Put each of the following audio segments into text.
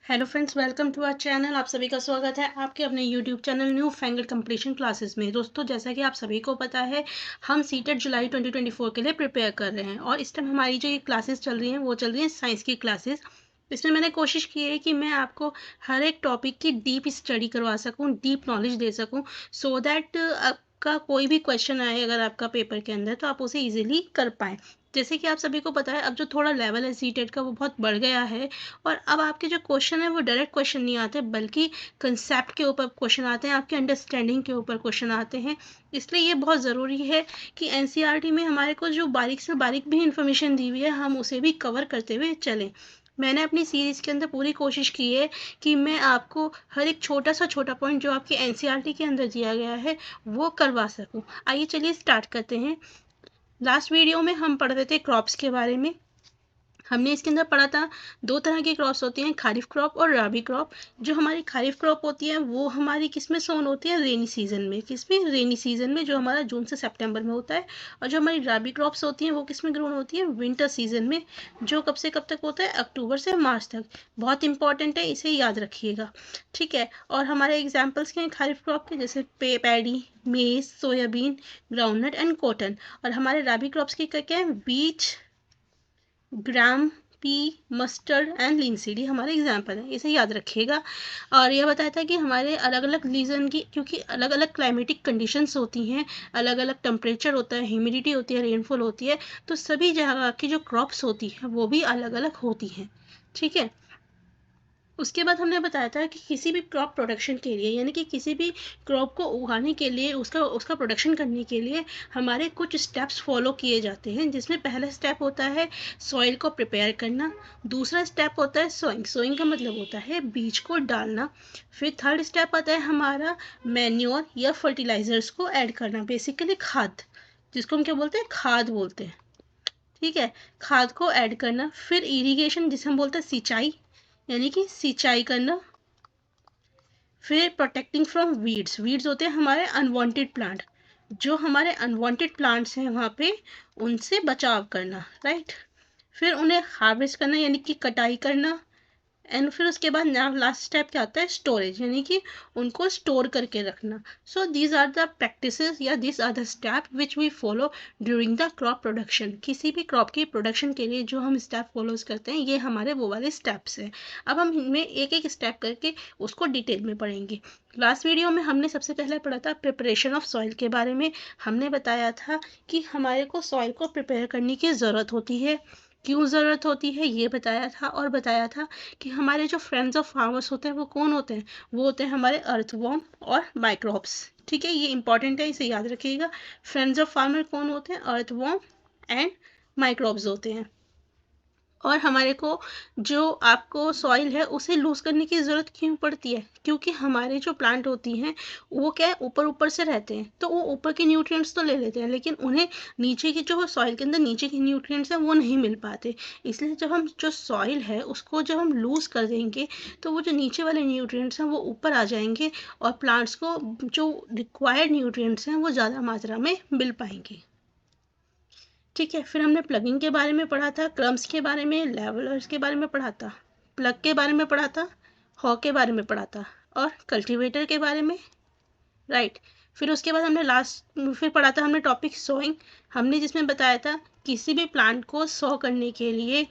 Hello friends, welcome to our channel. आप सभी का स्वागत है आपके अपने YouTube channel new fangled completion classes में। दोस्तों, जैसा कि आप सभी को पता है, हम सीटेट जुलाई 2024 के लिए प्रिपेयर कर रहे हैं और इस टाइम हमारी जो ये क्लासेस चल रही हैं वो चल रही हैं साइंस की क्लासेस। इसमें मैंने कोशिश की है कि मैं आपको हर एक टॉपिक की डीप स्टडी करवा सकूँ, डीप नॉलेज दे सकूँ, सो दैट आपका कोई भी क्वेश्चन आए अगर आपका पेपर के अंदर तो आप उसे ईजिली कर पाएँ। जैसे कि आप सभी को पता है, अब जो थोड़ा लेवल है सीटेट का वो बहुत बढ़ गया है और अब आपके जो क्वेश्चन है वो डायरेक्ट क्वेश्चन नहीं आते, बल्कि कंसेप्ट के ऊपर क्वेश्चन आते हैं, आपके अंडरस्टैंडिंग के ऊपर क्वेश्चन आते हैं। इसलिए ये बहुत ज़रूरी है कि एनसीईआरटी में हमारे को जो बारीक से बारीक भी इंफॉर्मेशन दी हुई है हम उसे भी कवर करते हुए चलें। मैंने अपनी सीरीज़ के अंदर पूरी कोशिश की है कि मैं आपको हर एक छोटा सा छोटा पॉइंट जो आपके एनसीईआरटी के अंदर दिया गया है वो करवा सकूं। आइए चलिए स्टार्ट करते हैं। लास्ट वीडियो में हम पढ़ रहे थे क्रॉप्स के बारे में। हमने इसके अंदर पढ़ा था दो तरह की क्रॉप्स होती हैं, खारिफ क्रॉप और राबी क्रॉप। जो हमारी खारिफ क्रॉप होती है वो हमारी किस में सोन होती है, रेनी सीजन में। किस में, रेनी सीजन में, जो हमारा जून से सितंबर में होता है। और जो हमारी राबी क्रॉप्स होती हैं वो किस में ग्रोन होती है, विंटर सीजन में, जो कब से कब तक होता है, अक्टूबर से मार्च तक। बहुत इंपॉर्टेंट है, इसे याद रखिएगा, ठीक है। और हमारे एग्जाम्पल्स क्या हैं खारिफ क्रॉप के, जैसे पैडी, मेज, सोयाबीन, ग्राउंडनट एंड कॉटन। और हमारे राबी क्रॉप्स की क्या है, बीच, ग्राम, पी, मस्टर्ड एंड लिंसीड, हमारे एग्जाम्पल है, इसे याद रखिएगा। और यह बताया था कि हमारे अलग अलग रीजन की, क्योंकि अलग अलग क्लाइमेटिक कंडीशंस होती हैं, अलग अलग टेम्परेचर होता है, ह्यूमिडिटी होती है, रेनफॉल होती है, तो सभी जगह की जो क्रॉप्स होती है वो भी अलग अलग होती हैं, ठीक है। उसके बाद हमने बताया था कि किसी भी क्रॉप प्रोडक्शन के लिए, यानी कि किसी भी क्रॉप को उगाने के लिए, उसका प्रोडक्शन करने के लिए हमारे कुछ स्टेप्स फॉलो किए जाते हैं, जिसमें पहला स्टेप होता है सॉइल को प्रिपेयर करना। दूसरा स्टेप होता है सोइंग, सोइंग का मतलब होता है बीज को डालना। फिर थर्ड स्टेप आता है हमारा मैन्योर या फर्टिलाइजर्स को ऐड करना, बेसिकली खाद, जिसको हम क्या बोलते हैं, खाद बोलते हैं, ठीक है। खाद को ऐड करना। फिर इरिगेशन, जिसे हम बोलते हैं सिंचाई, यानी कि सिंचाई करना। फिर प्रोटेक्टिंग फ्रॉम वीड्स, वीड्स होते हैं हमारे अनवांटेड प्लांट, जो हमारे अनवांटेड प्लांट्स हैं वहाँ पे उनसे बचाव करना, राइट। फिर उन्हें हार्वेस्ट करना, यानी कि कटाई करना। एंड फिर उसके बाद लास्ट स्टेप क्या आता है, स्टोरेज, यानी कि उनको स्टोर करके रखना। So these are the practices या these are the step which we follow during the crop production. किसी भी क्रॉप की प्रोडक्शन के लिए जो हम स्टेप फॉलोज करते हैं, ये हमारे वो वाले स्टेप्स हैं। अब हम इनमें एक एक स्टेप करके उसको डिटेल में पढ़ेंगे। लास्ट वीडियो में हमने सबसे पहले पढ़ा था प्रिपरेशन ऑफ सॉइल के बारे में। हमने बताया था कि हमारे को सॉइल को प्रिपेयर करने की ज़रूरत होती है, क्यों ज़रूरत होती है ये बताया था। और बताया था कि हमारे जो फ्रेंड्स ऑफ फार्मर्स होते हैं वो कौन होते हैं, वो होते हैं हमारे अर्थवॉर्म और माइक्रोब्स, ठीक है। ये इंपॉर्टेंट है, इसे याद रखिएगा। फ्रेंड्स ऑफ फार्मर कौन होते हैं, अर्थवॉर्म एंड माइक्रोब्स होते हैं। और हमारे को जो आपको सॉइल है उसे लूज करने की ज़रूरत क्यों पड़ती है, क्योंकि हमारे जो प्लांट होती हैं वो क्या है, ऊपर ऊपर से रहते हैं, तो वो ऊपर के न्यूट्रिएंट्स तो ले लेते हैं, लेकिन उन्हें नीचे की जो सॉइल के अंदर नीचे के न्यूट्रिएंट्स हैं वो नहीं मिल पाते। इसलिए जब हम जो सॉइल है उसको जब हम लूज कर देंगे तो वो जो नीचे वाले न्यूट्रिएंट्स हैं वो ऊपर आ जाएंगे और प्लांट्स को जो रिक्वायर्ड न्यूट्रिएंट्स हैं वो ज़्यादा मात्रा में मिल पाएंगे, ठीक है। फिर हमने प्लगिंग के बारे में पढ़ा था, क्रम्स के बारे में, लेवलर्स के बारे में पढ़ा था, प्लग के बारे में पढ़ा था, हॉ के बारे में पढ़ा था और कल्टीवेटर के बारे में, राइट। फिर उसके बाद हमने फिर पढ़ा था हमने टॉपिक सोइंग, हमने जिसमें बताया था किसी भी प्लांट को सो करने के लिए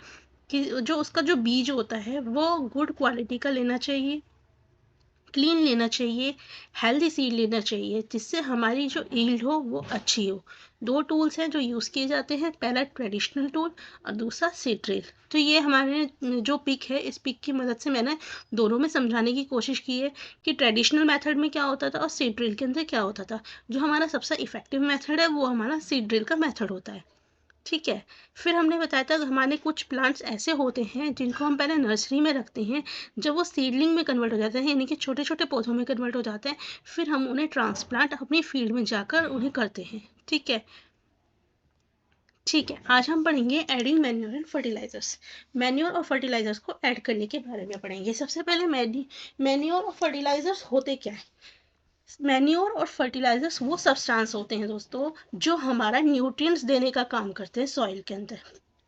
कि जो उसका जो बीज होता है वो गुड क्वालिटी का लेना चाहिए, क्लीन लेना चाहिए, हेल्दी सीड लेना चाहिए, जिससे हमारी जो ईल्ड हो वो अच्छी हो। दो टूल्स हैं जो यूज़ किए जाते हैं, पहला ट्रेडिशनल टूल और दूसरा सीड ड्रिल। तो ये हमारे जो पिक है, इस पिक की मदद से मैंने दोनों में समझाने की कोशिश की है कि ट्रेडिशनल मेथड में क्या होता था और सीड ड्रिल के अंदर क्या होता था। जो हमारा सबसे इफेक्टिव मेथड है वो हमारा सीड ड्रिल का मेथड होता है, ठीक है। फिर हमने बताया था हमारे कुछ प्लांट्स ऐसे होते हैं जिनको हम पहले नर्सरी में रखते हैं, जब वो सीडलिंग में कन्वर्ट हो जाते हैं, यानी कि छोटे छोटे पौधों में कन्वर्ट हो जाते हैं, फिर हम उन्हें ट्रांसप्लांट अपनी फील्ड में जाकर उन्हें करते हैं, ठीक है। ठीक है, आज हम पढ़ेंगे adding manure and fertilisers. Manure और फर्टिलाइजर्स को ऐड करने के बारे में पढ़ेंगे। सबसे पहले मैन्योर और फर्टिलाइजर्स होते क्या है। मैन्योर और फर्टिलाइजर्स वो सब्सटेंस होते हैं दोस्तों जो हमारा न्यूट्रिएंट्स देने का काम करते हैं सॉइल के अंदर,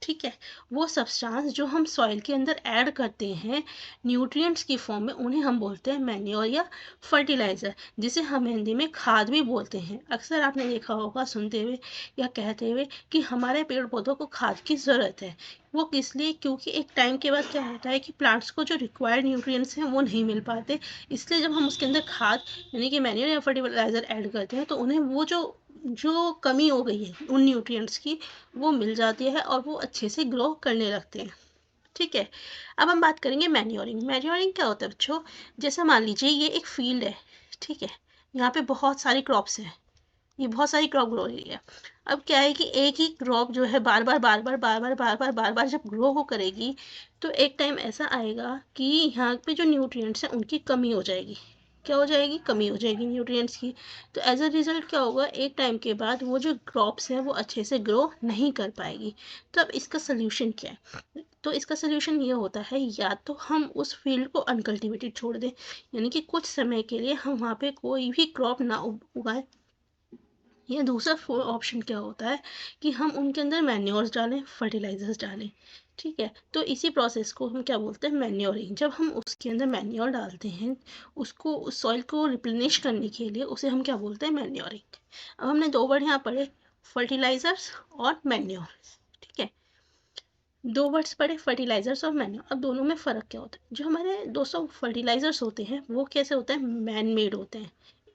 ठीक है। वो सब्सटेंस जो हम सॉइल के अंदर ऐड करते हैं न्यूट्रिएंट्स की फॉर्म में, उन्हें हम बोलते हैं मैन्योर या फर्टिलाइज़र, जिसे हम हिंदी में खाद भी बोलते हैं। अक्सर आपने देखा होगा सुनते हुए या कहते हुए कि हमारे पेड़ पौधों को खाद की ज़रूरत है। वो किस लिए? क्योंकि एक टाइम के बाद क्या होता है कि प्लांट्स को जो रिक्वायर्ड न्यूट्रिएंट्स हैं वो नहीं मिल पाते, इसलिए जब हम उसके अंदर खाद यानी कि मैन्योर या फर्टिलाइज़र ऐड करते हैं तो उन्हें वो जो जो कमी हो गई है उन न्यूट्रिएंट्स की, वो मिल जाती है और वो अच्छे से ग्रो करने लगते हैं। ठीक है। अब हम बात करेंगे मैन्योरिंग। मैन्योरिंग क्या होता है बच्चों? जैसे मान लीजिए ये एक फील्ड है, ठीक है, यहाँ पे बहुत सारी क्रॉप्स हैं, ये बहुत सारी क्रॉप ग्रो हो रही है। अब क्या है कि एक ही क्रॉप जो है बार बार बार बार बार बार बार बार बार बार जब ग्रो हो करेगी तो एक टाइम ऐसा आएगा कि यहाँ पे जो न्यूट्रिएंट्स हैं उनकी कमी हो जाएगी। क्या हो जाएगी? कमी हो जाएगी न्यूट्रिएंट्स की। तो एज अ रिजल्ट क्या होगा, एक टाइम के बाद वो जो क्रॉप्स हैं वो अच्छे से ग्रो नहीं कर पाएगी। तो अब इसका सोल्यूशन क्या है? तो इसका सोल्यूशन ये होता है, या तो हम उस फील्ड को अनकल्टिवेटेड छोड़ दें, यानी कि कुछ समय के लिए हम वहाँ पे कोई भी क्रॉप ना उगाएं, या दूसरा ऑप्शन क्या होता है कि हम उनके अंदर मैन्योर्स डालें, फर्टिलाइजर्स डालें। ठीक है। तो इसी प्रोसेस को हम क्या बोलते हैं? मैन्योरिंग। जब हम उसके अंदर मैन्योर डालते हैं उसको, उस सॉइल को रिप्लेनिश करने के लिए, उसे हम क्या बोलते हैं? मैन्योरिंग। अब हमने दो वर्ड यहाँ पढ़े, फर्टिलाइजर्स और मैन्योर। ठीक है, दो वर्ड्स पढ़े, फर्टिलाइजर्स और मैन्योर। अब दोनों में फ़र्क क्या होता है? जो हमारे दोस्तों फर्टिलाइजर्स होते हैं वो कैसे होते हैं? मैन मेड होते हैं,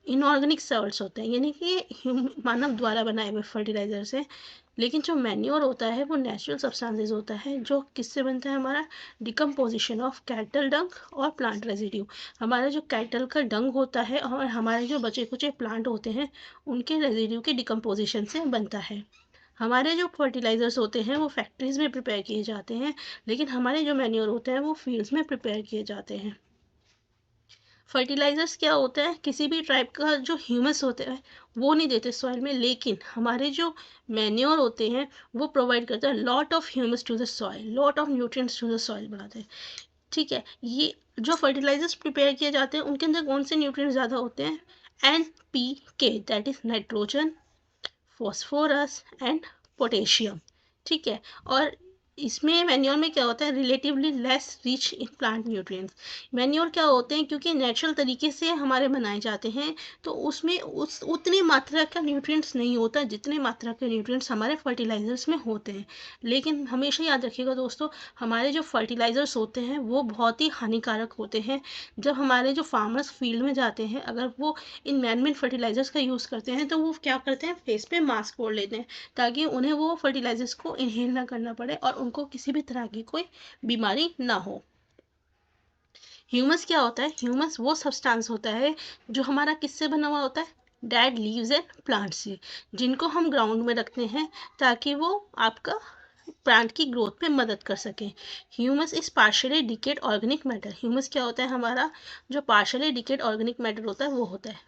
इनऑर्गेनिक सॉल्ट्स होते हैं, यानी कि मानव द्वारा बनाए हुए फर्टिलाइजर्स हैं। लेकिन जो मैन्योर होता है वो नेचुरल सब्सटेंसेस होता है, जो किससे बनता है? हमारा डिकम्पोजिशन ऑफ कैटल डंग और प्लांट रेजिड्यू। हमारा जो कैटल का डंग होता है और हमारे जो बचे कुचे प्लांट होते हैं उनके रेजिड्यू के डिकम्पोजिशन से बनता है। हमारे जो फर्टिलाइज़र्स होते हैं वो फैक्ट्रीज़ में प्रिपेयर किए जाते हैं, लेकिन हमारे जो मैन्योर होते हैं वो फील्ड्स में प्रिपेयर किए जाते हैं। फर्टिलाइज़र्स क्या होता है? किसी भी टाइप का जो ह्यूमस होते हैं वो नहीं देते सॉइल में, लेकिन हमारे जो मैन्योर होते हैं वो प्रोवाइड करते हैं lot of humus to the soil, lot of nutrients to the soil बनाते हैं। ठीक है। ये जो फर्टिलाइजर्स प्रिपेयर किए जाते हैं उनके अंदर कौन से न्यूट्रिएंट्स ज़्यादा होते हैं? NPK, that is nitrogen, phosphorus and potassium. ठीक है। और इसमें मैन्योर में क्या होता है? Relatively less rich in plant nutrients. Manure क्या होते हैं? क्योंकि नेचुरल तरीके से हमारे बनाए जाते हैं तो उसमें उस उतनी मात्रा का न्यूट्रिएंट्स नहीं होता जितनी मात्रा के न्यूट्रिएंट्स हमारे फर्टिलाइजर्स में होते हैं। लेकिन हमेशा याद रखिएगा दोस्तों, हमारे जो फर्टिलाइजर्स होते हैं वो बहुत ही हानिकारक होते हैं। जब हमारे जो फार्मर्स फील्ड में जाते हैं, अगर वो इन मैन मेड फर्टिलाइजर्स का यूज़ करते हैं तो वो क्या करते हैं? फेस पे मास्क ओढ़ लेते हैं ताकि उन्हें वो फर्टिलाइजर्स को इनहेल ना करना पड़े और उनको किसी भी तरह की कोई बीमारी ना हो। ह्यूमस क्या होता है? ह्यूमस वो सब्सटेंस होता है जो हमारा किससे बना हुआ होता है? डेड लीव्स एंड प्लांट से, जिनको हम ग्राउंड में रखते हैं ताकि वो आपका प्लांट की ग्रोथ में मदद कर सके। Humus is partially decade organic matter. Humus क्या होता है? हमारा जो पार्शियली डिकेड ऑर्गेनिक मैटर होता है वो होता है।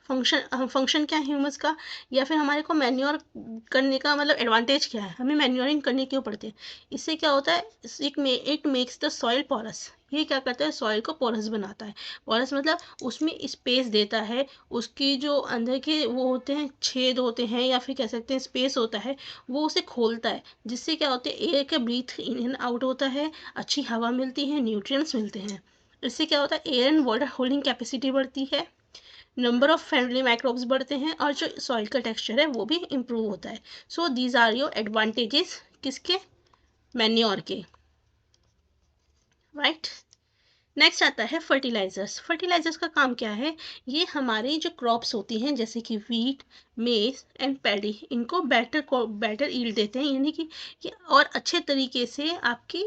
फंक्शन क्या है ह्यूमस का? या फिर हमारे को मैन्योर करने का मतलब एडवांटेज क्या है? हमें मैन्योरिंग करने क्यों पड़ती है? इससे क्या होता है? It makes the soil porous. ये क्या करता है? सॉइल को पोरस बनाता है। पोरस मतलब उसमें स्पेस देता है, उसकी जो अंदर के वो होते हैं छेद होते हैं या फिर कह सकते हैं स्पेस होता है, वो उसे खोलता है, जिससे क्या होता है? एयर का ब्रीथ इन एंड आउट होता है, अच्छी हवा मिलती है, न्यूट्रिएंट्स मिलते हैं। इससे क्या होता है? Air and water holding capacity बढ़ती है, नंबर ऑफ फ्रेंडली माइक्रोब्स बढ़ते हैं और जो सॉइल का टेक्सचर है वो भी इम्प्रूव होता है। So these are your advantages किसके? मैन्योर के। राइट। नेक्स्ट आता है फर्टिलाइजर्स। फर्टिलाइजर्स का काम क्या है? ये हमारी जो क्रॉप्स होती हैं जैसे कि वीट, मेज एंड पैडी, इनको बेटर ईल्ड देते हैं, यानी कि ये और अच्छे तरीके से आपकी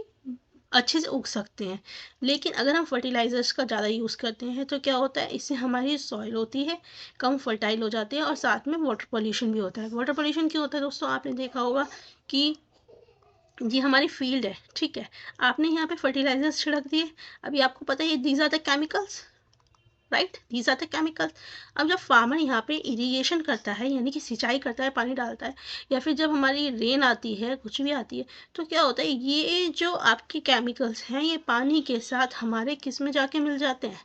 अच्छे से उग सकते हैं। लेकिन अगर हम फर्टिलाइजर्स का ज़्यादा यूज़ करते हैं तो क्या होता है? इससे हमारी सॉइल होती है कम फर्टाइल हो जाती है और साथ में वाटर पोल्यूशन भी होता है। वाटर पोल्यूशन क्यों होता है दोस्तों? आपने देखा होगा कि ये हमारी फील्ड है, ठीक है, आपने यहाँ पे फर्टिलाइजर्स छिड़क दिए, अभी आपको पता है these are the chemicals, right, these are the chemicals. अब जब फार्मर यहाँ पे इरिगेशन करता है यानी कि सिंचाई करता है, पानी डालता है, या फिर जब हमारी रेन आती है, कुछ भी आती है, तो क्या होता है? ये जो आपके केमिकल्स हैं ये पानी के साथ हमारे किस में जाके मिल जाते हैं?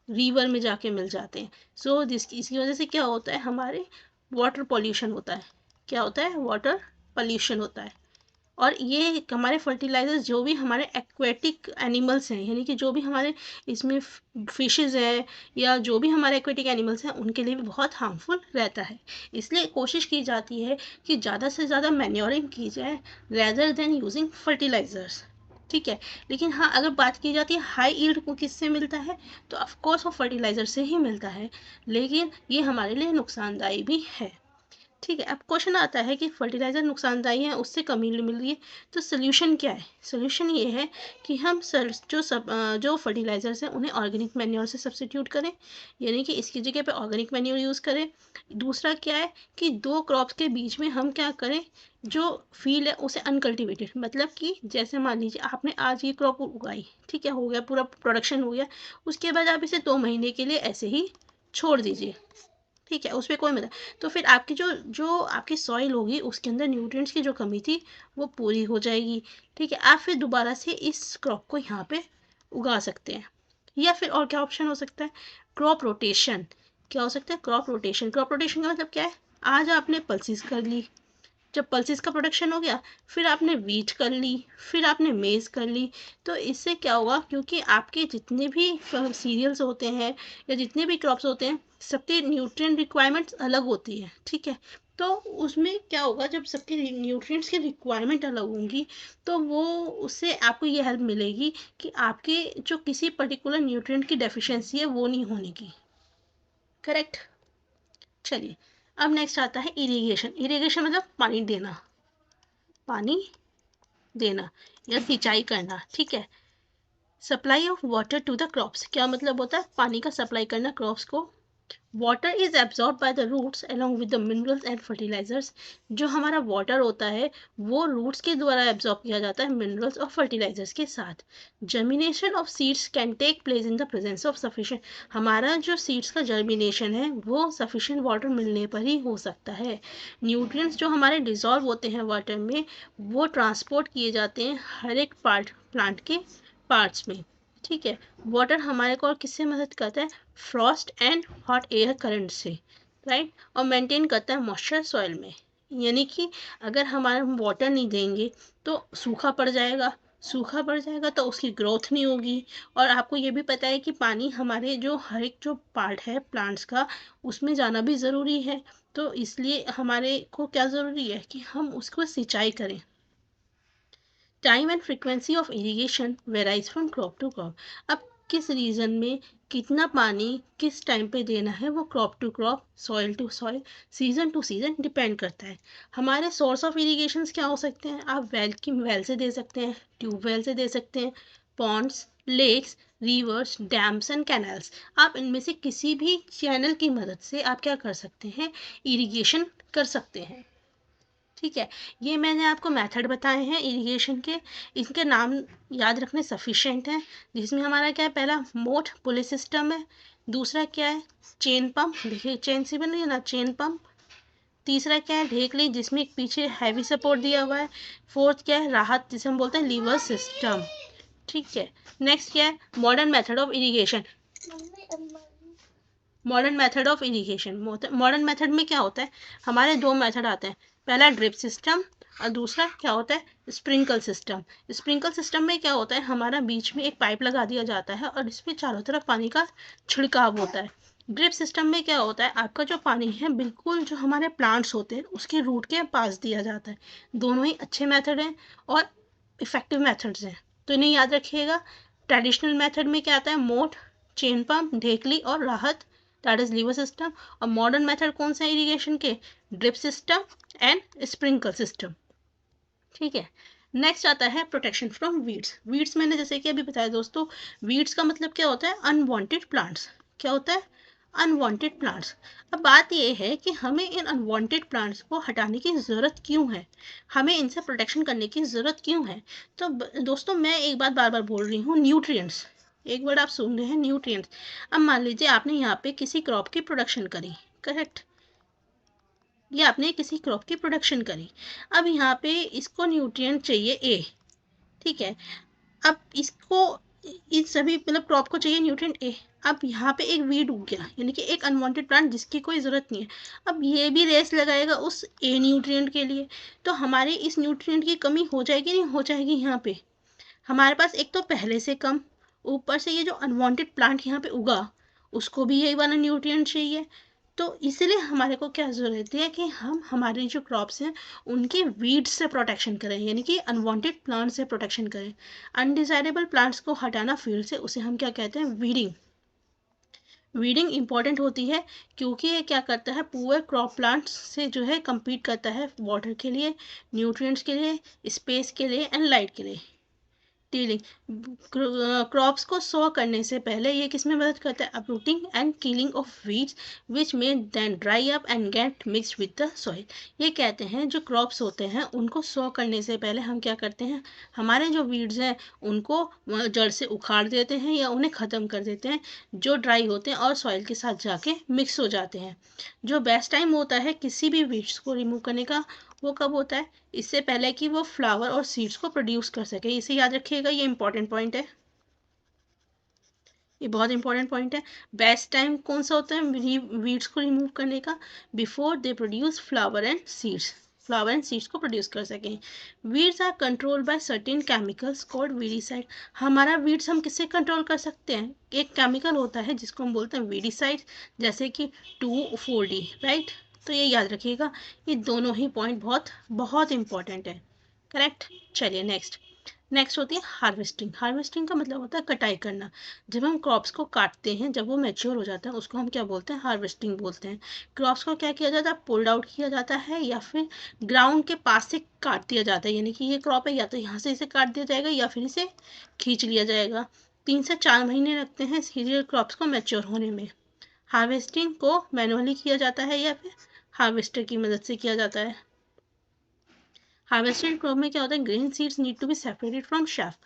रिवर में जाके मिल जाते हैं। सो इसकी वजह से क्या होता है? हमारे वाटर पॉल्यूशन होता है। क्या होता है? वाटर पॉल्यूशन होता है। और ये हमारे फर्टिलाइजर्स जो भी हमारे एक्वेटिक एनिमल्स हैं, यानी कि जो भी हमारे इसमें फिशेज़ हैं या जो भी हमारे एक्वेटिक एनिमल्स हैं, उनके लिए भी बहुत हार्मफुल रहता है। इसलिए कोशिश की जाती है कि ज़्यादा से ज़्यादा मैन्योरिंग की जाए रेदर देन यूजिंग फर्टिलाइजर्स। ठीक है, लेकिन हाँ, अगर बात की जाती है हाई यील्ड को किससे मिलता है, तो ऑफ कोर्स वो फर्टिलाइज़र से ही मिलता है, लेकिन ये हमारे लिए नुकसानदायी भी है। ठीक है, अब क्वेश्चन आता है कि फर्टिलाइज़र नुकसानदायी है, उससे कमी मिल रही है, तो सोल्यूशन क्या है? सोल्यूशन ये है कि हम जो फर्टिलाइज़र्स हैं उन्हें ऑर्गेनिक मैन्योर से सब्स्टिट्यूट करें, यानी कि इसकी जगह पे ऑर्गेनिक मैन्योर यूज़ करें। दूसरा क्या है कि 2 क्रॉप्स के बीच में हम क्या करें, जो फील्ड है उसे अनकल्टिवेटेड, मतलब कि जैसे मान लीजिए आपने आज ये क्रॉप उगाई, ठीक है, हो गया पूरा प्रोडक्शन हो गया, उसके बाद आप इसे 2 महीने के लिए ऐसे ही छोड़ दीजिए। ठीक है, उस पे कोई मतलब, तो फिर आपकी जो जो आपकी सॉइल होगी उसके अंदर न्यूट्रिएंट्स की जो कमी थी वो पूरी हो जाएगी। ठीक है, आप फिर दोबारा से इस क्रॉप को यहाँ पे उगा सकते हैं। या फिर और क्या ऑप्शन हो सकता है, क्रॉप रोटेशन। क्या हो सकता है, क्रॉप रोटेशन। क्रॉप रोटेशन का मतलब क्या है, आज आपने पल्सिस कर ली, जब पल्सेस का प्रोडक्शन हो गया, फिर आपने वीट कर ली, फिर आपने मेज़ कर ली, तो इससे क्या होगा, क्योंकि आपके जितने भी सीरियल्स होते हैं या जितने भी क्रॉप्स होते हैं, सबके न्यूट्रिएंट रिक्वायरमेंट्स अलग होती है। ठीक है, तो उसमें क्या होगा, जब सबके न्यूट्रिएंट्स की रिक्वायरमेंट अलग होंगी, तो वो उससे आपको ये हेल्प मिलेगी कि आपके जो किसी पर्टिकुलर न्यूट्रिएंट की डेफिशिएंसी है वो नहीं होने की। करेक्ट। चलिए, अब नेक्स्ट आता है इरिगेशन। इरिगेशन मतलब पानी देना, पानी देना या सिंचाई करना। ठीक है, supply of water to the crops, क्या मतलब होता है, पानी का सप्लाई करना क्रॉप्स को। Water is absorb by the roots along with the minerals and fertilisers, जो हमारा वाटर होता है वो रूट्स के द्वारा एब्जॉर्ब किया जाता है मिनरल्स और फर्टिलाइजर्स के साथ। Germination of seeds can take place in the presence of sufficient, हमारा जो सीड्स का जर्मिनेशन है वो सफिशिएंट वाटर मिलने पर ही हो सकता है। न्यूट्रिएंट्स जो हमारे डिजॉल्व होते हैं वाटर में, वो ट्रांसपोर्ट किए जाते हैं हर एक पार्ट प्लांट के पार्ट्स में। ठीक है, वाटर हमारे को और किससे मदद करता है, Frost and hot air current से, राइट, और मेंटेन करता है मॉइस्चर सॉइल में। यानी कि अगर हमारा वाटर नहीं देंगे तो सूखा पड़ जाएगा, सूखा पड़ जाएगा तो उसकी ग्रोथ नहीं होगी। और आपको ये भी पता है कि पानी हमारे जो हर एक जो पार्ट है प्लांट्स का, उसमें जाना भी ज़रूरी है, तो इसलिए हमारे को क्या ज़रूरी है कि हम उसको सिंचाई करें। Time and frequency of irrigation varies from crop to crop, अब किस रीजन में कितना पानी किस टाइम पे देना है वो crop to crop, soil to soil, season to season depend करता है। हमारे सोर्स ऑफ इरिगेशंस क्या हो सकते हैं, आप वेल से दे सकते हैं, ट्यूबवेल से दे सकते हैं, ponds, lakes, rivers, dams and canals, आप इनमें से किसी भी चैनल की मदद से आप क्या कर सकते हैं, इरिगेशन कर सकते हैं। ठीक है, ये मैंने आपको मेथड बताए हैं इरिगेशन के, इनके नाम याद रखने सफिशिएंट हैं, जिसमें हमारा क्या है, पहला मोट पुली सिस्टम है, दूसरा क्या है, चेन पंप, देखिए चेन से बनी है ना, चेन पंप। तीसरा क्या है, ढेकली, जिसमें एक पीछे हैवी सपोर्ट दिया हुआ है। फोर्थ क्या है, राहत, जिसे हम बोलते हैं लीवर सिस्टम। ठीक है, नेक्स्ट क्या है, modern method of irrigation. Modern method of irrigation, modern method में क्या होता है, हमारे 2 मेथड आते हैं, पहला ड्रिप सिस्टम और दूसरा क्या होता है, स्प्रिंकल सिस्टम। स्प्रिंकल सिस्टम में क्या होता है, हमारा बीच में एक पाइप लगा दिया जाता है और इस पर चारों तरफ पानी का छिड़काव होता है। ड्रिप सिस्टम में क्या होता है, आपका जो पानी है बिल्कुल जो हमारे प्लांट्स होते हैं उसके रूट के पास दिया जाता है। दोनों ही अच्छे मेथड हैं और इफ़ेक्टिव मेथड्स हैं, तो इन्हें याद रखिएगा। ट्रेडिशनल मेथड में क्या आता है, मोट, चेन पंप, ढेकली और राहत, दैट इज लीवर सिस्टम। और मॉडर्न मेथड कौन सा इरिगेशन के, drip system and sprinkle system. ठीक है, नेक्स्ट आता है प्रोटेक्शन फ्रॉम वीड्स। वीड्स मैंने जैसे कि अभी बताया दोस्तों, वीड्स का मतलब क्या होता है, अनवांटेड प्लांट्स। क्या होता है, अनवांटेड प्लांट्स। अब बात यह है कि हमें इन अनवांटेड प्लांट्स को हटाने की ज़रूरत क्यों है, हमें इनसे प्रोटेक्शन करने की ज़रूरत क्यों है। तो दोस्तों मैं एक बात बार बार बोल रही हूँ, न्यूट्रिएंट्स, एक वर्ड आप सुन रहे हैं, न्यूट्रिएंट्स। अब मान लीजिए आपने यहाँ पे किसी क्रॉप की प्रोडक्शन करी, करेक्ट, ये आपने किसी क्रॉप की प्रोडक्शन करी, अब यहाँ पे इसको न्यूट्रिएंट चाहिए ए, ठीक है, अब इसको इन सभी मतलब क्रॉप को चाहिए न्यूट्रिएंट ए। अब यहाँ पे एक वीड उग गया, यानी कि एक अनवांटेड प्लांट जिसकी कोई ज़रूरत नहीं है। अब ये भी रेस लगाएगा उस ए न्यूट्रिएंट के लिए, तो हमारे इस न्यूट्रिएंट की कमी हो जाएगी, नहीं हो जाएगी। यहाँ पे हमारे पास एक तो पहले से कम, ऊपर से ये जो अनवांटेड प्लांट यहाँ पे उगा उसको भी यही वाला न्यूट्रिएंट चाहिए। तो इसलिए हमारे को क्या ज़रूरत है कि हम हमारे जो क्रॉप्स हैं उनके वीड्स से प्रोटेक्शन करें, यानी कि अनवांटेड प्लांट से प्रोटेक्शन करें। अनडिज़ायरेबल प्लांट्स को हटाना फील्ड से, उसे हम क्या कहते हैं, वीडिंग। वीडिंग इंपॉर्टेंट होती है क्योंकि ये क्या करता है, पुअर क्रॉप प्लांट्स से जो है compete करता है वाटर के लिए, न्यूट्रिएंट्स के लिए, स्पेस के लिए एंड लाइट के लिए। टीलिंग, क्रॉप्स को सॉ करने से पहले ये किस में मदद करता है, uprooting and killing of weeds which में then dry up and get mixed with the soil. ये कहते हैं जो क्रॉप्स होते हैं उनको सॉ करने से पहले हम क्या करते हैं, हमारे जो वीड्स हैं उनको जड़ से उखाड़ देते हैं या उन्हें ख़त्म कर देते हैं, जो ड्राई होते हैं और सॉइल के साथ जाके मिक्स हो जाते हैं। जो बेस्ट टाइम होता है किसी भी वीड्स को रिमूव करने का, वो कब होता है, इससे पहले कि वो फ्लावर और सीड्स को प्रोड्यूस कर सके। इसे याद रखिएगा, ये इंपॉर्टेंट पॉइंट है, ये बहुत इंपॉर्टेंट पॉइंट है। बेस्ट टाइम कौन सा होता है वीड्स को रिमूव करने का, before they produce flower and seeds, flower and seeds को प्रोड्यूस कर सकें। Weeds are control by certain chemicals called weedicide. हमारा वीड्स हम किससे कंट्रोल कर सकते हैं, एक केमिकल होता है जिसको हम बोलते हैं वीडीसाइड, जैसे कि 2,4-D, राइट। तो ये याद रखिएगा, ये दोनों ही पॉइंट बहुत बहुत इंपॉर्टेंट है, करेक्ट। चलिए नेक्स्ट होती है हार्वेस्टिंग। हार्वेस्टिंग का मतलब होता है कटाई करना। जब हम क्रॉप्स को काटते हैं, जब वो मैच्योर हो जाता है, उसको हम क्या बोलते हैं, हार्वेस्टिंग बोलते हैं। क्रॉप्स को क्या किया जाता है, पुल्ड आउट किया जाता है या फिर ग्राउंड के पास से काट दिया जाता है, यानी कि ये क्रॉप है या तो यहाँ से इसे काट दिया जाएगा या फिर इसे खींच लिया जाएगा। 3 से 4 महीने लगते हैं सीरियल क्रॉप्स को मैच्योर होने में। हार्वेस्टिंग को मैनुअली किया जाता है या फिर हार्वेस्टर की मदद से किया जाता है। हार्वेस्टेड क्रॉप में क्या होता है, grain seeds need to be separated from shaft.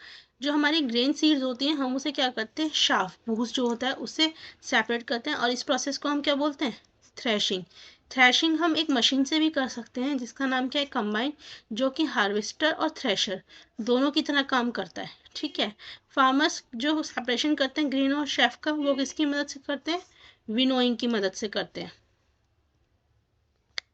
जो हमारी ग्रेन सीड्स होती हैं हम उसे क्या करते हैं, शाफ्ट, भूस जो होता है उससे सेपरेट करते हैं, और इस प्रोसेस को हम क्या बोलते हैं, थ्रेशिंग। थ्रेशिंग हम एक मशीन से भी कर सकते हैं जिसका नाम क्या है, कंबाइन, जो कि हार्वेस्टर और थ्रेशर दोनों की तरह काम करता है, ठीक है। फार्मर्स जो सेपरेशन करते हैं ग्रेन और शेफ का, वो किसकी मदद से करते हैं, विनोइंग की मदद से करते हैं।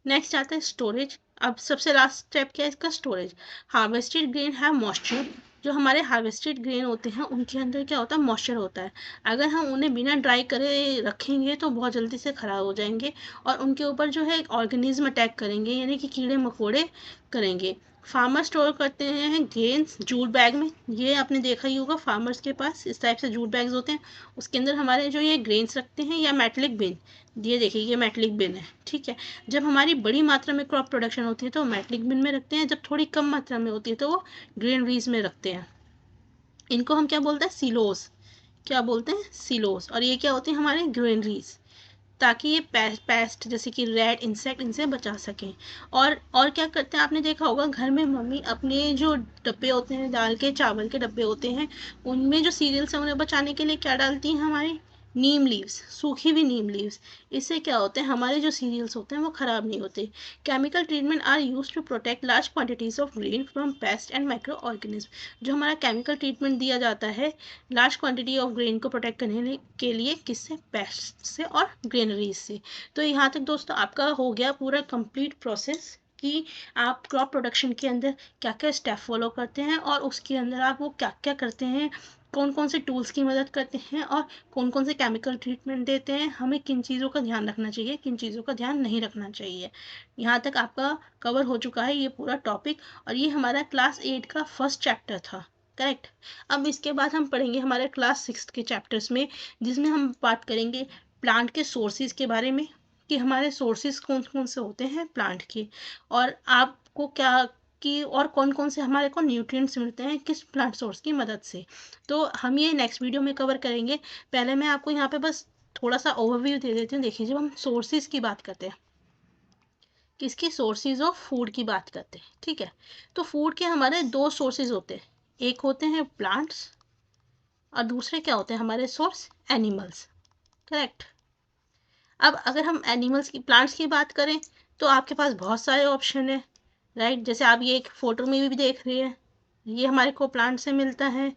नेक्स्ट आता है स्टोरेज। अब सबसे लास्ट स्टेप क्या है इसका, storage. Harvested grain have moisture. जो हमारे हार्वेस्टेड ग्रेन होते हैं उनके अंदर क्या होता है, मॉइस्चर होता है। अगर हम उन्हें बिना ड्राई करे रखेंगे तो बहुत जल्दी से ख़राब हो जाएंगे और उनके ऊपर जो है ऑर्गेनिज्म अटैक करेंगे, यानी कि कीड़े मकोड़े करेंगे। फार्मर स्टोर करते हैं ग्रेन्स जूट बैग में। ये आपने देखा ही होगा, फार्मर्स के पास इस टाइप से जूट बैग्स होते हैं, उसके अंदर हमारे जो ये ग्रेन्स रखते हैं, या मेटलिक बिन। ये देखिए ये मेटलिक बिन है, ठीक है। जब हमारी बड़ी मात्रा में क्रॉप प्रोडक्शन होती है तो मेटलिक बिन में रखते हैं, जब थोड़ी कम मात्रा में होती है तो वो ग्रेनरीज में रखते हैं। इनको हम क्या बोलते हैं, सिलोस। क्या बोलते हैं, सिलोस। और ये क्या होते हैं, हमारे ग्रेनरीज, ताकि ये पेस्ट जैसे कि रेड इंसेक्ट इनसे बचा सकें। और क्या करते हैं, आपने देखा होगा घर में मम्मी अपने जो डब्बे होते हैं, दाल के चावल के डब्बे होते हैं, उनमें जो सीरियल्स हैं उन्हें बचाने के लिए क्या डालती हैं, हमारी नीम लीव्स, सूखी हुई नीम लीव्स। इससे क्या होते हैं, हमारे जो सीरियल्स होते हैं वो ख़राब नहीं होते। Chemical treatment are use to protect large quantities of grain from pest and micro organism. जो हमारा केमिकल ट्रीटमेंट दिया जाता है लार्ज क्वांटिटी ऑफ ग्रेन को प्रोटेक्ट करने के लिए, किससे, पेस्ट से और ग्रेनरीज से। तो यहाँ तक दोस्तों आपका हो गया पूरा कंप्लीट प्रोसेस कि आप क्रॉप प्रोडक्शन के अंदर क्या क्या स्टेप फॉलो करते हैं और उसके अंदर आप वो क्या क्या करते हैं, कौन कौन से टूल्स की मदद करते हैं और कौन कौन से केमिकल ट्रीटमेंट देते हैं, हमें किन चीज़ों का ध्यान रखना चाहिए, किन चीज़ों का ध्यान नहीं रखना चाहिए। यहाँ तक आपका कवर हो चुका है ये पूरा टॉपिक, और ये हमारा क्लास 8 का फर्स्ट चैप्टर था, करेक्ट। अब इसके बाद हम पढ़ेंगे हमारे क्लास 6 के चैप्टर्स में, जिसमें हम बात करेंगे प्लांट के सोर्सेज के बारे में, कि हमारे सोर्सेज कौन कौन से होते हैं प्लांट के, और आपको क्या कि और कौन कौन से हमारे को न्यूट्रिएंट्स मिलते हैं किस प्लांट सोर्स की मदद से। तो हम ये नेक्स्ट वीडियो में कवर करेंगे। पहले मैं आपको यहाँ पे बस थोड़ा सा ओवरव्यू दे देती हूँ। देखिए जब हम सोर्सेज की बात करते हैं, किसकी, सोर्सेज ऑफ फूड की बात करते हैं, ठीक है। तो फूड के हमारे दो सोर्सेज होते हैं, एक होते हैं प्लांट्स और दूसरे क्या होते हैं हमारे सोर्स, एनिमल्स, करेक्ट। अब अगर हम एनिमल्स की, प्लांट्स की बात करें तो आपके पास बहुत सारे ऑप्शन है, राइट। जैसे आप ये एक फ़ोटो में भी देख रहे हैं, ये हमारे को प्लांट से मिलता है।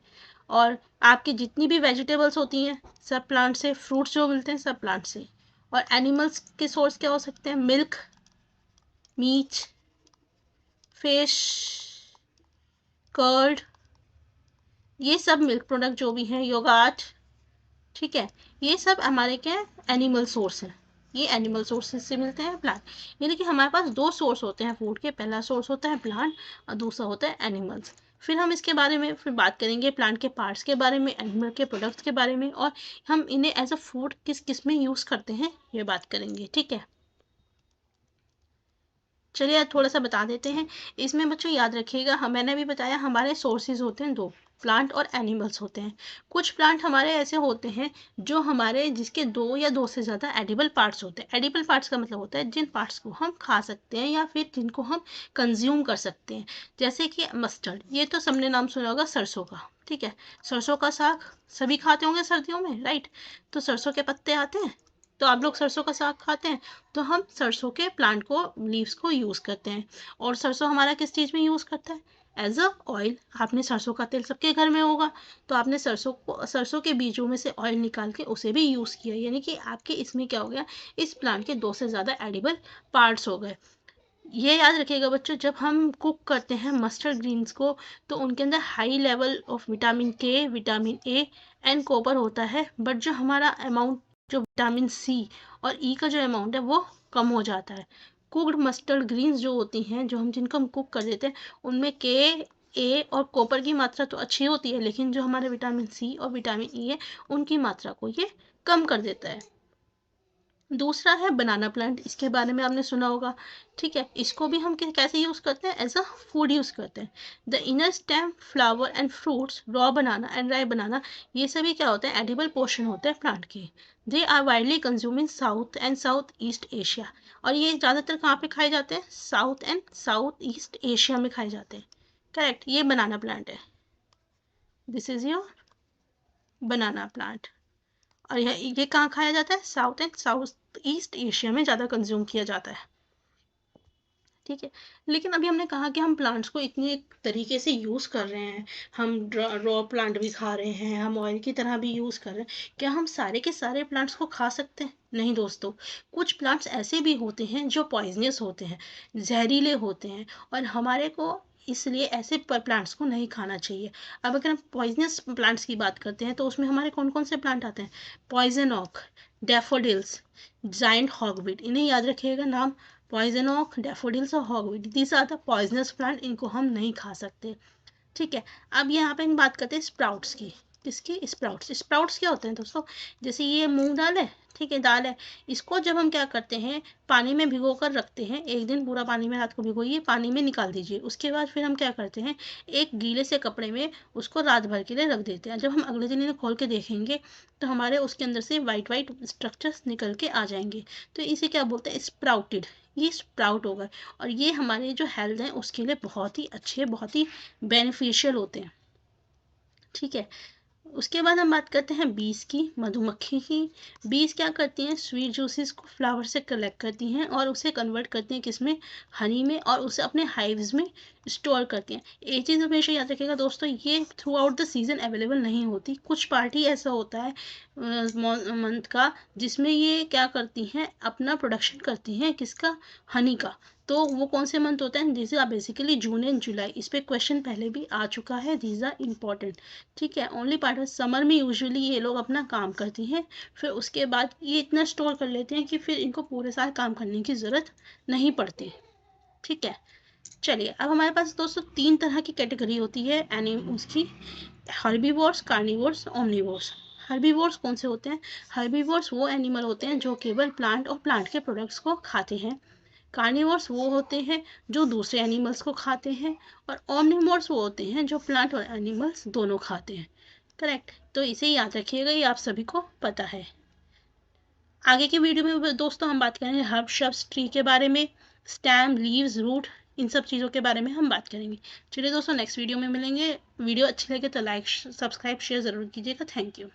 और आपकी जितनी भी वेजिटेबल्स होती हैं सब प्लांट से, फ्रूट्स जो मिलते हैं सब प्लांट से। और एनिमल्स के सोर्स क्या हो सकते हैं? मिल्क, मीट, फिश, कर्ड, ये सब मिल्क प्रोडक्ट जो भी हैं, योगार्ट, ठीक है, ये सब हमारे क्या है? एनिमल सोर्स है। ये एनिमल सोर्सेज से मिलते हैं प्लांट। यानी कि हमारे पास दो सोर्स होते हैं फूड के, पहला सोर्स होता है प्लांट और दूसरा होता है एनिमल्स। फिर हम इसके बारे में फिर बात करेंगे, प्लांट के पार्ट्स के बारे में, एनिमल के प्रोडक्ट्स के बारे में, और हम इन्हें एज अ फूड किस किस में यूज़ करते हैं ये बात करेंगे, ठीक है। चलिए आज थोड़ा सा बता देते हैं। इसमें बच्चों याद रखिएगा, मैंने भी बताया हमारे सोर्सेज होते हैं दो, प्लांट और एनिमल्स होते हैं। कुछ प्लांट हमारे ऐसे होते हैं जो हमारे जिसके दो या दो से ज़्यादा एडिबल पार्ट्स होते हैं। एडिबल पार्ट्स का मतलब होता है जिन पार्ट्स को हम खा सकते हैं या फिर जिनको हम कंज्यूम कर सकते हैं। जैसे कि मस्टर्ड, ये तो सबने नाम सुना होगा सरसों का, ठीक है। सरसों का साग सभी खाते होंगे सर्दियों में, राइट। तो सरसों के पत्ते आते हैं, तो आप लोग सरसों का साग खाते हैं, तो हम सरसों के प्लांट को, लीव्स को यूज़ करते हैं। और सरसों हमारा किस चीज़ में यूज़ करता है? As a oil. आपने सरसों का तेल सबके घर में होगा, तो आपने सरसों के बीजों में से ऑयल निकाल के उसे भी यूज़ किया। यानी कि आपके इसमें क्या हो गया? इस प्लांट के दो से ज़्यादा एडिबल पार्ट्स हो गए। ये याद रखिएगा बच्चों, जब हम कुक करते हैं मस्टर्ड ग्रीन्स को, तो उनके अंदर हाई लेवल ऑफ विटामिन के, विटामिन ए एंड कॉपर होता है, बट जो हमारा अमाउंट, जो विटामिन सी और ई का जो अमाउंट है वो कम हो जाता है। कुक्ड मस्टर्ड ग्रीन्स जो होती हैं, जो हम जिनको हम कुक कर देते हैं, उनमें के, ए और कॉपर की मात्रा तो अच्छी होती है, लेकिन जो हमारे विटामिन सी और विटामिन ई है उनकी मात्रा को ये कम कर देता है। दूसरा है बनाना प्लांट, इसके बारे में आपने सुना होगा, ठीक है। इसको भी हम कैसे यूज़ करते हैं? एज अ फूड यूज़ करते हैं। The inner stem, flower and fruits, raw banana and dry banana, ये सभी क्या होते हैं? एडिबल पोर्शन होते हैं प्लांट के। They are widely consume in South and South East Asia, और ये ज़्यादातर कहाँ पे खाए जाते हैं? South and South East Asia में खाए जाते हैं, करेक्ट। ये बनाना प्लांट है, this is your banana plant. और ये कहाँ खाया जाता है? South and South East Asia में ज़्यादा कंज्यूम किया जाता है, ठीक है। लेकिन अभी हमने कहा कि हम प्लांट्स को इतने तरीके से यूज़ कर रहे हैं, हम रॉ प्लांट भी खा रहे हैं, हम ऑयल की तरह भी यूज़ कर रहे हैं, क्या हम सारे के सारे प्लांट्स को खा सकते हैं? नहीं दोस्तों, कुछ प्लांट्स ऐसे भी होते हैं जो पॉइजनस होते हैं, जहरीले होते हैं, और हमारे को इसलिए ऐसे प्लांट्स को नहीं खाना चाहिए। अब अगर हम पॉइजनस प्लांट्स की बात करते हैं तो उसमें हमारे कौन कौन से प्लांट आते हैं? Poison oak, daffodils, giant hogweed, इन्हें याद रखिएगा नाम। पॉइजन ऑक, डैफोडिल्स और hogweed, these are the poisonous plant, इनको हम नहीं खा सकते, ठीक है। अब यहाँ पे हम बात करते हैं स्प्राउट्स की। किसकी? स्प्राउट्स। स्प्राउट्स क्या होते हैं दोस्तों? जैसे ये मूंग दाल है, ठीक है, दाल है, इसको जब हम क्या करते हैं, पानी में भिगो कर रखते हैं, एक दिन पूरा पानी में, रात को भिगोइए, पानी में निकाल दीजिए, उसके बाद फिर हम क्या करते हैं, एक गीले से कपड़े में उसको रात भर के लिए रख देते हैं। जब हम अगले दिन इन्हें खोल के देखेंगे तो हमारे उसके अंदर से वाइट वाइट स्ट्रक्चर्स निकल के आ जाएंगे, तो इसे क्या बोलते हैं? स्प्राउटेड। ये स्प्राउट हो गए, और ये हमारे जो हेल्थ है उसके लिए बहुत ही अच्छे, बहुत ही बेनिफिशियल होते हैं, ठीक है। उसके बाद हम बात करते हैं बीज की, मधुमक्खी की। बीज क्या करती हैं? स्वीट जूसेस को फ्लावर से कलेक्ट करती हैं और उसे कन्वर्ट करती हैं किसमें? हनी में, और उसे अपने हाइव्स में स्टोर करती हैं। एक चीज़ हमेशा याद रखिएगा दोस्तों, ये through out the season available नहीं होती, कुछ पार्टी ऐसा होता है मंथ का जिसमें ये क्या करती हैं, अपना प्रोडक्शन करती हैं, किसका? हनी का। तो वो कौन से मंथ होते हैं? This are basically June and July. इस पे क्वेश्चन पहले भी आ चुका है, दीज आर इम्पॉर्टेंट, ठीक है। ओनली पार्ट समर में यूजुअली ये लोग अपना काम करती हैं, फिर उसके बाद ये इतना स्टोर कर लेते हैं कि फिर इनको पूरे साल काम करने की ज़रूरत नहीं पड़ती, ठीक है। चलिए, अब हमारे पास दोस्तों तीन तरह की कैटेगरी होती है उसकी, हर्बीवोर्स, कार्निवोर्स, ओमनिवोर्स। हर्बीवोर्स कौन से होते हैं? हर्बीवोर्स वो एनिमल होते हैं जो केवल प्लांट और प्लांट के प्रोडक्ट्स को खाते हैं। कार्निवोर्स वो होते हैं जो दूसरे एनिमल्स को खाते हैं, और ओमनिवोर्स वो होते हैं जो प्लांट और एनिमल्स दोनों खाते हैं, करेक्ट। तो इसे याद रखिएगा, ये आप सभी को पता है। आगे की वीडियो में दोस्तों हम बात करेंगे हर्ब श्रब्स ट्री के बारे में, स्टेम, लीव्स, रूट, इन सब चीज़ों के बारे में हम बात करेंगे। चलिए दोस्तों, नेक्स्ट वीडियो में मिलेंगे। वीडियो अच्छी लगे तो लाइक, सब्सक्राइब, शेयर ज़रूर कीजिएगा। Thank you.